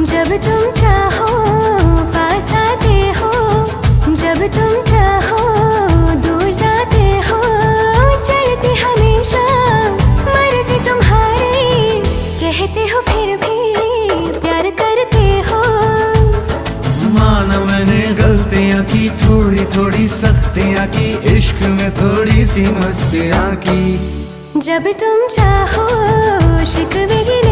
जब तुम चाहो पास आते हो, जब तुम चाहो दूर जाते हो। चलती हमेशा मर्जी तुम्हारी, कहते हो फिर भी प्यार करते हो। माना मैंने गलतियां की, थोड़ी थोड़ी सख्तियां की, इश्क में थोड़ी सी मस्तियां की। जब तुम चाहो शिकवे गिले